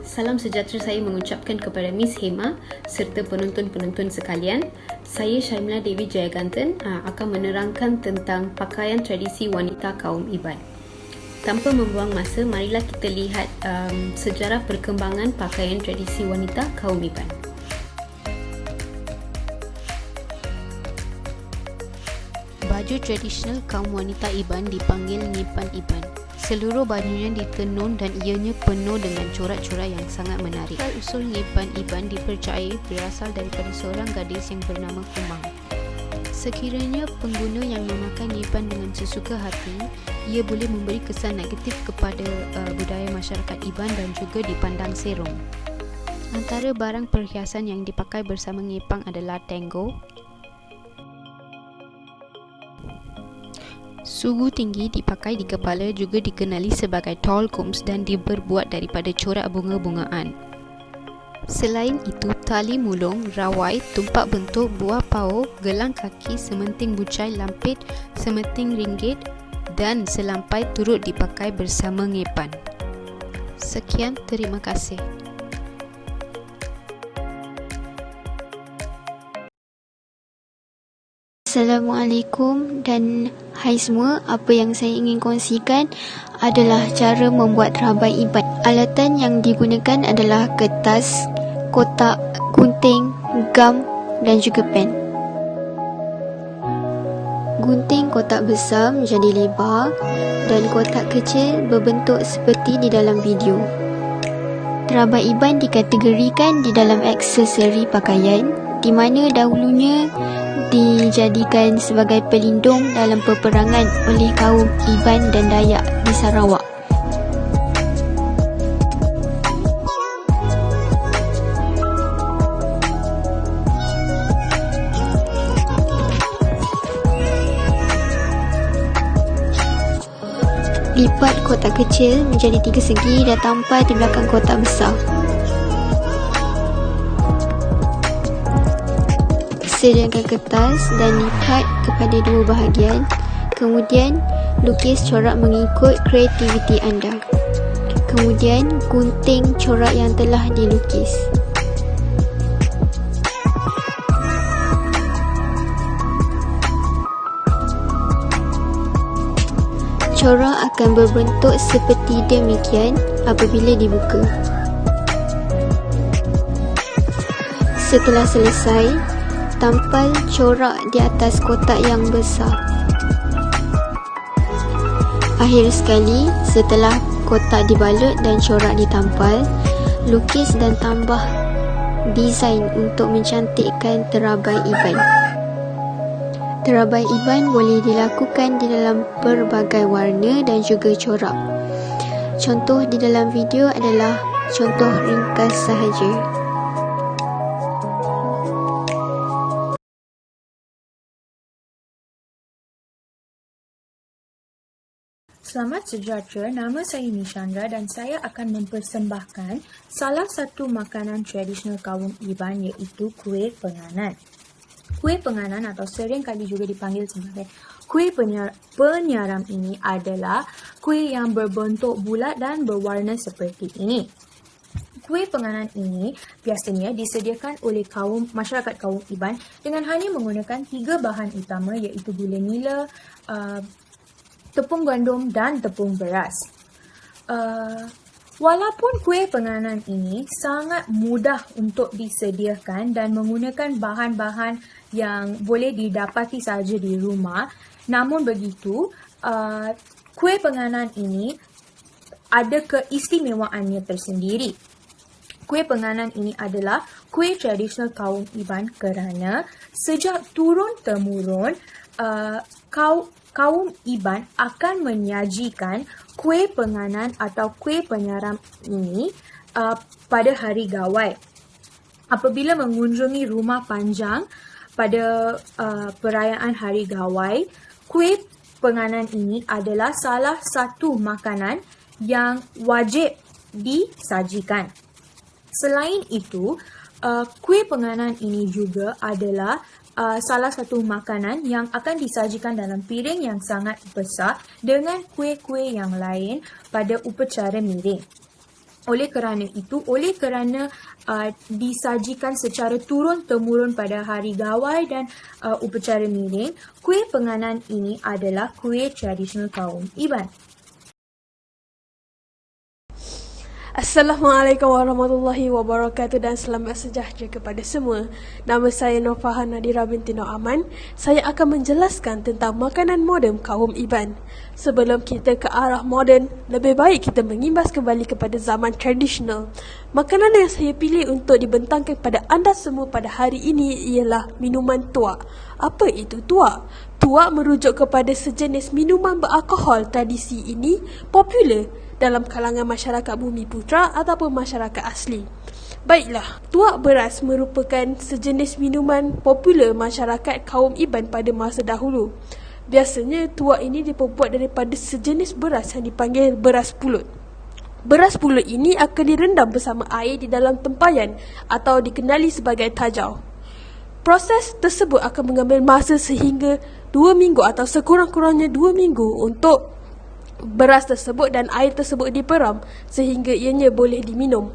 Salam sejahtera saya mengucapkan kepada Miss Hema serta penonton-penonton sekalian. Saya Syaimla Dewi Jayaganten akan menerangkan tentang pakaian tradisi wanita kaum Iban. Tanpa membuang masa, marilah kita lihat sejarah perkembangan pakaian tradisi wanita kaum Iban. Baju tradisional kaum wanita Iban dipanggil Nyipan Iban. Seluruh bajunya ditenun dan ianya penuh dengan corak-corak yang sangat menarik. Asal-usul Nyipan Iban dipercayai berasal daripada seorang gadis yang bernama Kumang. Sekiranya pengguna yang memakai Nyipan dengan sesuka hati, ia boleh memberi kesan negatif kepada budaya masyarakat Iban dan juga dipandang serong. Antara barang perhiasan yang dipakai bersama Nyipan adalah tenggo, sugu tinggi dipakai di kepala, juga dikenali sebagai tall combs dan diberbuat daripada corak bunga-bungaan. Selain itu, tali mulung, rawai, tumpak bentuk, buah pao, gelang kaki, sementing bucai, lampit, sementing ringgit dan selampai turut dipakai bersama ngepan. Sekian, terima kasih. Assalamualaikum dan hai semua. Apa yang saya ingin kongsikan adalah cara membuat terabai Iban. Alatan yang digunakan adalah kertas, kotak, gunting, gam dan juga pen. Gunting kotak besar menjadi lebar dan kotak kecil berbentuk seperti di dalam video. Terabai Iban dikategorikan di dalam aksesori pakaian, di mana dahulunya dijadikan sebagai pelindung dalam peperangan oleh kaum Iban dan Dayak di Sarawak. Lipat kotak kecil menjadi 3 segi dan tampal di belakang kotak besar. Sediakan kertas dan lipat kepada 2 bahagian. Kemudian lukis corak mengikut kreativiti anda. Kemudian gunting corak yang telah dilukis. Corak akan berbentuk seperti demikian apabila dibuka. Setelah selesai, tampal corak di atas kotak yang besar. Akhir sekali, setelah kotak dibalut dan corak ditampal, lukis dan tambah desain untuk mencantikkan terabai Iban. Terabai Iban boleh dilakukan di dalam berbagai warna dan juga corak. Contoh di dalam video adalah contoh ringkas sahaja. Selamat sejahtera, nama saya Nishandra dan saya akan mempersembahkan salah satu makanan tradisional kaum Iban, iaitu kuih penganan. Kuih penganan atau sering kali juga dipanggil sebagai kuih penyaram ini adalah kuih yang berbentuk bulat dan berwarna seperti ini. Kuih penganan ini biasanya disediakan oleh masyarakat kaum Iban dengan hanya menggunakan 3 bahan utama, iaitu gula nila, tepung gandum dan tepung beras. Walaupun kuih penganan ini sangat mudah untuk disediakan dan menggunakan bahan-bahan yang boleh didapati saja di rumah, namun begitu, kuih penganan ini ada keistimewaannya tersendiri. Kuih penganan ini adalah kuih tradisional kaum Iban kerana sejak turun-temurun kaum Iban akan menyajikan kuih penganan atau kuih penyaram ini pada hari Gawai. Apabila mengunjungi rumah panjang pada perayaan hari Gawai, kuih penganan ini adalah salah satu makanan yang wajib disajikan. Selain itu, kuih penganan ini juga adalah salah satu makanan yang akan disajikan dalam piring yang sangat besar dengan kuih-kuih yang lain pada upacara miring. Oleh kerana disajikan secara turun-temurun pada hari gawai dan upacara miring, kuih penganan ini adalah kuih tradisional kaum Iban. Assalamualaikum warahmatullahi wabarakatuh dan selamat sejahtera kepada semua. Nama saya Nurfahan Nadira binti Nur Aman. Saya akan menjelaskan tentang makanan moden kaum Iban. Sebelum kita ke arah moden, lebih baik kita mengimbas kembali kepada zaman tradisional. Makanan yang saya pilih untuk dibentangkan kepada anda semua pada hari ini ialah minuman tuak. Apa itu tuak? Tuak merujuk kepada sejenis minuman beralkohol. Tradisi ini popular dalam kalangan masyarakat Bumi Putra ataupun masyarakat asli. Baiklah, tuak beras merupakan sejenis minuman popular masyarakat kaum Iban pada masa dahulu. Biasanya tuak ini diperbuat daripada sejenis beras yang dipanggil beras pulut. Beras pulut ini akan direndam bersama air di dalam tempayan atau dikenali sebagai tajau. Proses tersebut akan mengambil masa sehingga 2 minggu atau sekurang-kurangnya 2 minggu untuk beras tersebut dan air tersebut diperam sehingga ianya boleh diminum.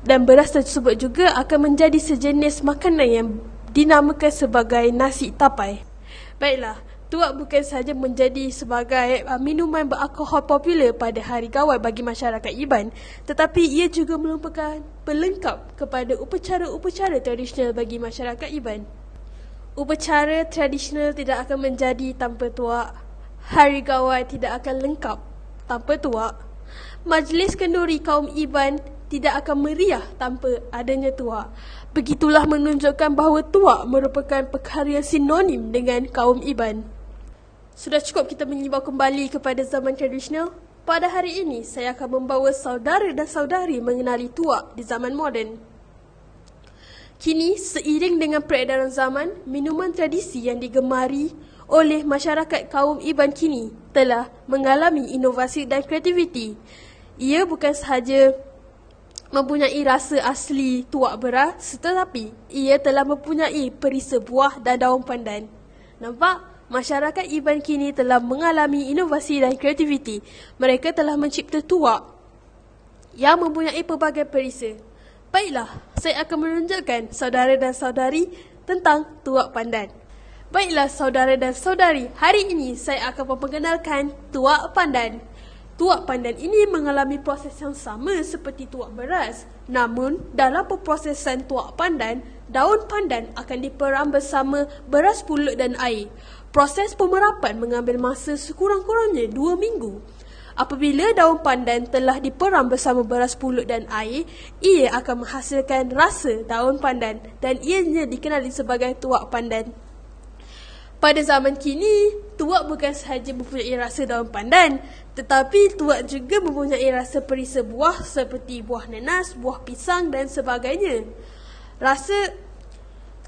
Dan beras tersebut juga akan menjadi sejenis makanan yang dinamakan sebagai nasi tapai. Baiklah, tuak bukan sahaja menjadi sebagai minuman beralkohol popular pada hari gawai bagi masyarakat Iban, tetapi ia juga merupakan pelengkap kepada upacara-upacara tradisional bagi masyarakat Iban. Upacara tradisional tidak akan menjadi tanpa tuak. Hari gawai tidak akan lengkap tanpa tuak. Majlis kenduri kaum Iban tidak akan meriah tanpa adanya tuak. Begitulah menunjukkan bahawa tuak merupakan perkara yang sinonim dengan kaum Iban. Sudah cukup kita mengimbau kembali kepada zaman tradisional. Pada hari ini, saya akan membawa saudara dan saudari mengenali tuak di zaman moden. Kini, seiring dengan peredaran zaman, minuman tradisi yang digemari oleh masyarakat kaum Iban kini telah mengalami inovasi dan kreativiti. Ia bukan sahaja mempunyai rasa asli tuak beras, tetapi ia telah mempunyai perisa buah dan daun pandan. Nampak? Masyarakat Iban kini telah mengalami inovasi dan kreativiti. Mereka telah mencipta tuak yang mempunyai pelbagai perisa. Baiklah, saya akan menunjukkan saudara dan saudari tentang tuak pandan. Baiklah saudara dan saudari, hari ini saya akan memperkenalkan tuak pandan. Tuak pandan ini mengalami proses yang sama seperti tuak beras. Namun, dalam pemprosesan tuak pandan, daun pandan akan diperam bersama beras pulut dan air. Proses pemerapan mengambil masa sekurang-kurangnya 2 minggu. Apabila daun pandan telah diperam bersama beras pulut dan air, ia akan menghasilkan rasa daun pandan dan ianya dikenali sebagai tuak pandan. Pada zaman kini, tuak bukan sahaja mempunyai rasa daun pandan, tetapi tuak juga mempunyai rasa perisa buah seperti buah nanas, buah pisang dan sebagainya. Rasa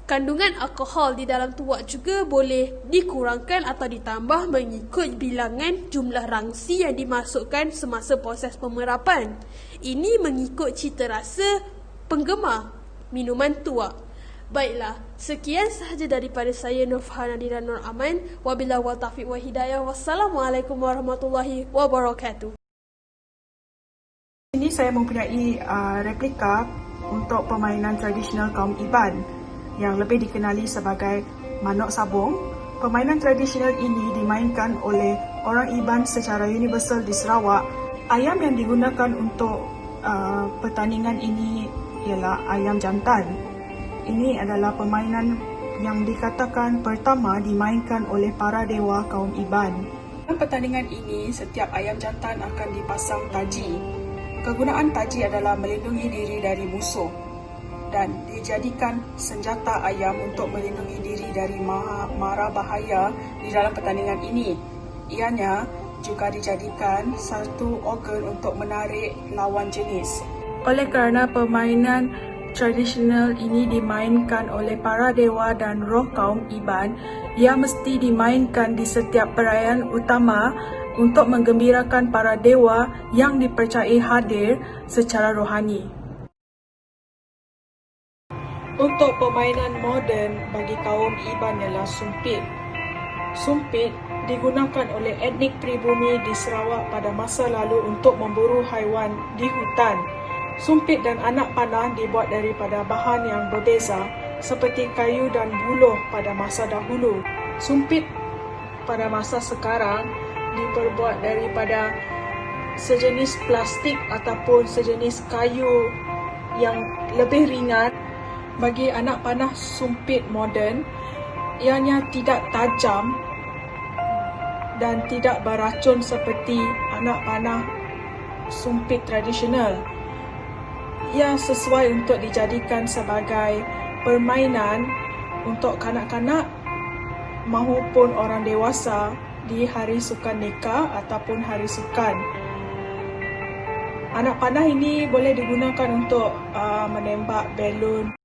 kandungan alkohol di dalam tuak juga boleh dikurangkan atau ditambah mengikut bilangan jumlah rangsi yang dimasukkan semasa proses pemerapan. Ini mengikut cita rasa penggemar minuman tuak. Baiklah, sekian sahaja daripada saya Nurfahan Nadira Nur Aman. Wabillahi wal taufiq wal hidayah. Wassalamualaikum warahmatullahi wabarakatuh. Ini saya mempunyai replika untuk permainan tradisional kaum Iban yang lebih dikenali sebagai manuk sabung. Permainan tradisional ini dimainkan oleh orang Iban secara universal di Sarawak. Ayam yang digunakan untuk pertandingan ini ialah ayam jantan. Ini adalah permainan yang dikatakan pertama dimainkan oleh para dewa kaum Iban. Dalam pertandingan ini, setiap ayam jantan akan dipasang taji. Kegunaan taji adalah melindungi diri dari musuh dan dijadikan senjata ayam untuk melindungi diri dari mara bahaya di dalam pertandingan ini. Ianya juga dijadikan satu organ untuk menarik lawan jenis. Oleh kerana permainan tradisional ini dimainkan oleh para dewa dan roh kaum Iban, ia mesti dimainkan di setiap perayaan utama untuk menggembirakan para dewa yang dipercayai hadir secara rohani. Untuk permainan moden bagi kaum Iban ialah sumpit. Sumpit digunakan oleh etnik pribumi di Sarawak pada masa lalu untuk memburu haiwan di hutan. Sumpit dan anak panah dibuat daripada bahan yang berbeza seperti kayu dan buluh pada masa dahulu. Sumpit pada masa sekarang diperbuat daripada sejenis plastik ataupun sejenis kayu yang lebih ringan. Bagi anak panah sumpit moden, ianya tidak tajam dan tidak beracun seperti anak panah sumpit tradisional. Ia sesuai untuk dijadikan sebagai permainan untuk kanak-kanak maupun orang dewasa di hari sukan nikah ataupun hari sukan. Anak panah ini boleh digunakan untuk menembak belon.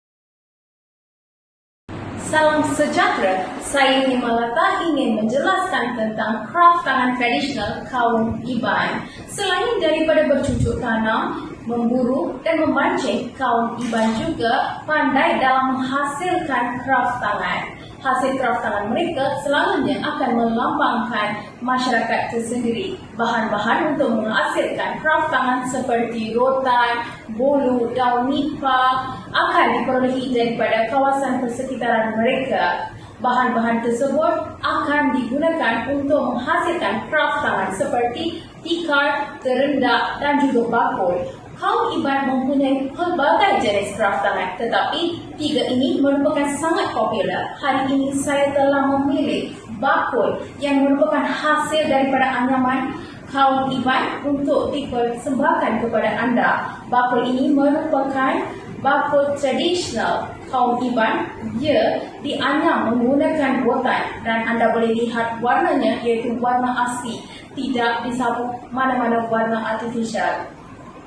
Salam sejahtera, saya Himalata ingin menjelaskan tentang kraft tangan tradisional kaum Iban. Selain daripada bercucuk tanam, memburu dan memancing, kaum Iban juga pandai dalam menghasilkan kraft tangan. Hasil kraft tangan mereka selalunya akan melambangkan masyarakat tersendiri. Bahan-bahan untuk menghasilkan kraft tangan seperti rotan, bolu, daun nipah akan diperolehi daripada kawasan persekitaran mereka. Bahan-bahan tersebut akan digunakan untuk menghasilkan kraft tangan seperti tikar, terendak dan juga bakul. Kaum Iban mempunyai pelbagai jenis kraft tangan, tetapi tiga ini merupakan sangat popular. Hari ini saya telah memilih bakul yang merupakan hasil daripada anyaman kaum Iban untuk dipersembahkan kepada anda. Bakul ini merupakan bakul tradisional kaum Iban. Ia dianyam menggunakan rotan dan anda boleh lihat warnanya iaitu warna asli, tidak disabuk mana-mana warna artifisial.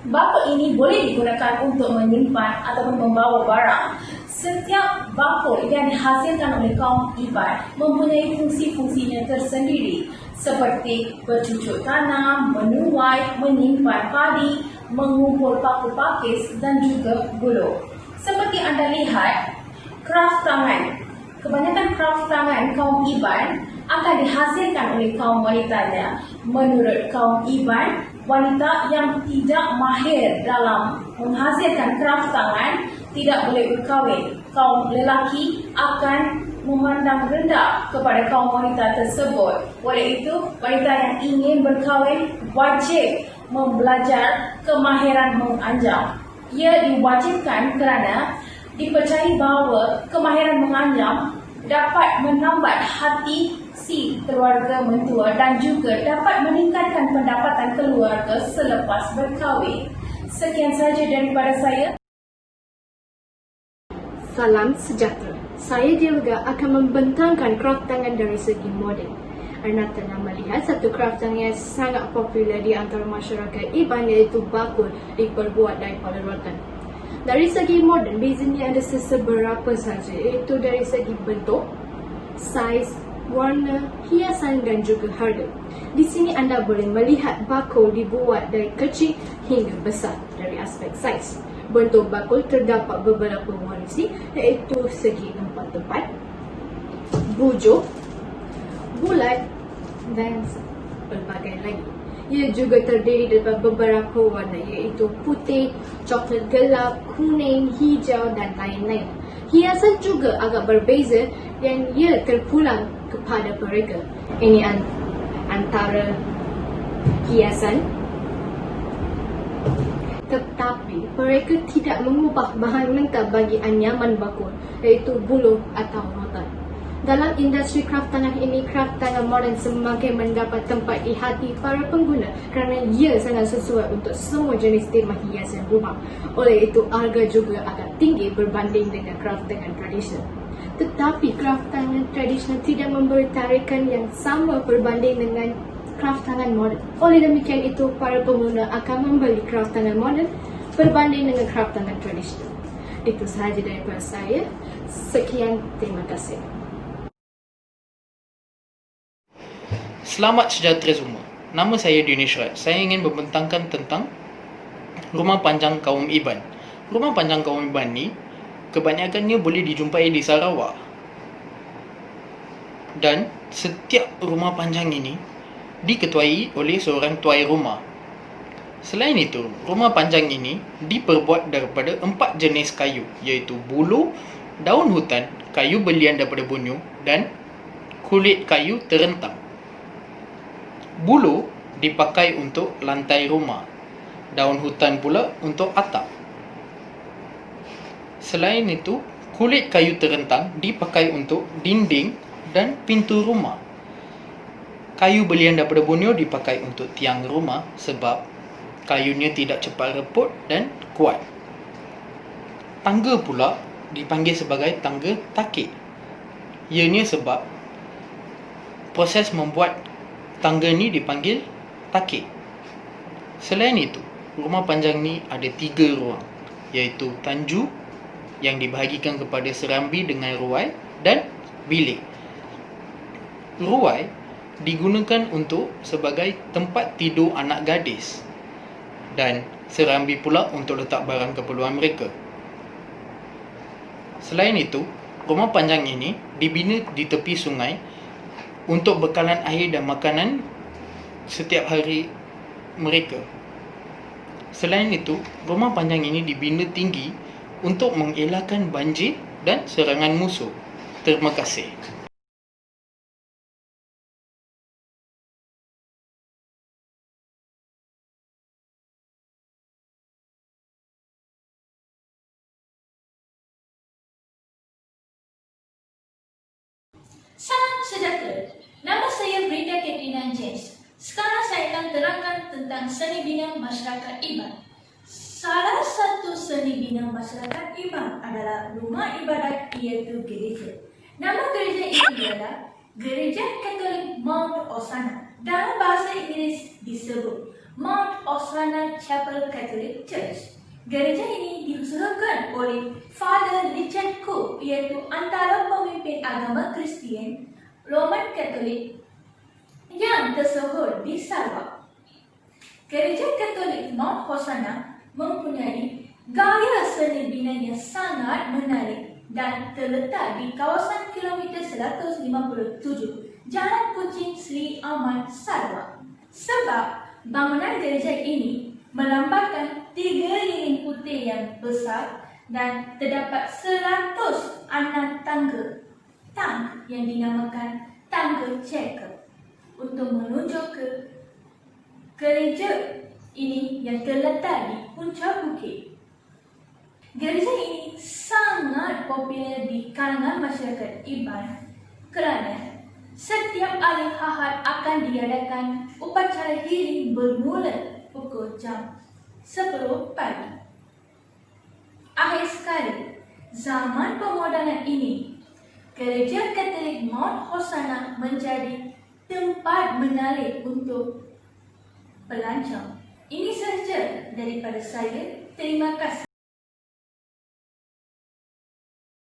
Bakul ini boleh digunakan untuk menyimpan ataupun membawa barang. Setiap bakul yang dihasilkan oleh kaum Iban mempunyai fungsi-fungsinya tersendiri seperti bercucuk tanam, menuai, menyimpan padi, mengumpul paku pakis dan juga buluh. Seperti anda lihat, kraft tangan. Kebanyakan kraft tangan kaum Iban akan dihasilkan oleh kaum wanitanya. Menurut kaum Iban, wanita yang tidak mahir dalam menghasilkan kraft tangan tidak boleh berkahwin. Kaum lelaki akan memandang rendah kepada kaum wanita tersebut. Oleh itu, wanita yang ingin berkahwin wajib membelajar kemahiran menganjam. Ia diwajibkan kerana dipercayai bahawa kemahiran menganjam dapat menambat hati si keluarga mentua dan juga dapat meningkatkan pendapatan keluarga selepas berkahwin. Sekian sahaja daripada saya. Salam sejahtera. Saya juga akan membentangkan kraft tangan dari segi moden. Anda telah melihat satu kraft tangan yang sangat popular di antara masyarakat Iban iaitu bakul diperbuat daripada rotan. Dari segi moden, bezanya ada seberapa saja, iaitu dari segi bentuk, saiz, warna, hiasan dan juga harga. Di sini anda boleh melihat bakul dibuat dari kecil hingga besar dari aspek saiz. Bentuk bakul terdapat beberapa warisi, iaitu segi 4 tepat, bujur, bulat dan pelbagai lagi. Ia juga terdiri daripada beberapa warna iaitu putih, coklat gelap, kuning, hijau dan lain-lain. Hiasan juga agak berbeza dan ia terpulang kepada mereka. Ini antara hiasan. Tetapi mereka tidak mengubah bahan mentah bagi anyaman bakul iaitu buluh atau rotan. Dalam industri kraft tangan ini, kraft tangan moden semakin mendapat tempat di hati para pengguna kerana ia sangat sesuai untuk semua jenis tema hiasan rumah. Oleh itu, harga juga agak tinggi berbanding dengan kraft tangan tradisional. Tetapi kraft tangan tradisional tidak memberi tarikan yang sama berbanding dengan kraft tangan moden. Oleh demikian itu, para pengguna akan membeli kraft tangan moden berbanding dengan kraft tangan tradisional. Itu sahaja daripada saya. Sekian, terima kasih. Selamat sejahtera semua. Nama saya Dinishrat. Saya ingin membentangkan tentang rumah panjang kaum Iban. Rumah panjang kaum Iban ni kebanyakannya boleh dijumpai di Sarawak. Dan setiap rumah panjang ini diketuai oleh seorang tuai rumah. Selain itu, rumah panjang ini diperbuat daripada 4 jenis kayu, iaitu buluh, daun hutan, kayu belian daripada bunyu dan kulit kayu terentang. Buluh dipakai untuk lantai rumah, daun hutan pula untuk atap. Selain itu, kulit kayu terentang dipakai untuk dinding dan pintu rumah. Kayu belian daripada bunyu dipakai untuk tiang rumah sebab kayunya tidak cepat reput dan kuat. Tangga pula dipanggil sebagai tangga takik. Ianya sebab proses membuat tangga ni dipanggil takik. Selain itu, rumah panjang ni ada 3 ruang, iaitu tanju yang dibahagikan kepada serambi dengan ruai dan bilik. Ruai digunakan untuk sebagai tempat tidur anak gadis dan serambi pula untuk letak barang keperluan mereka. Selain itu, rumah panjang ini dibina di tepi sungai untuk bekalan air dan makanan setiap hari mereka. Selain itu, rumah panjang ini dibina tinggi untuk mengelakkan banjir dan serangan musuh. Terima kasih. Salam sejahtera. Nama saya Brenda Katrina James. Sekarang saya akan terangkan tentang seni bina masyarakat Iban. Salah satu seni bina masyarakat Iban adalah rumah ibadat iaitu gereja. Nama gereja itu adalah Gereja Katolik Mount Osana. Dalam bahasa Inggeris disebut Mount Osana Chapel Catholic Church. Gereja ini diusahakan oleh Father Richard Cook, iaitu antara pemimpin agama Kristian Roman Katolik yang tersohor di Sarawak. Gereja Katolik Mount Hosanna mempunyai gaya seni bina yang sangat menarik dan terletak di kawasan kilometer 157 Jalan Kuching Sri Aman, Sarawak. Sebab bangunan gereja ini melambangkan 3 lilin putih yang besar dan terdapat 106 tang yang dinamakan tangga Jacob untuk menunjuk ke gereja ini yang terletak di puncak bukit. Gereja ini sangat popular di kalangan masyarakat Iban kerana setiap hari Ahad akan diadakan upacara healing bermula pukul jam 10 pagi. Akhir sekali, zaman pemodernan ini, Gereja Katolik Mount Hosanna menjadi tempat menarik untuk pelancong. Ini sahaja daripada saya. Terima kasih.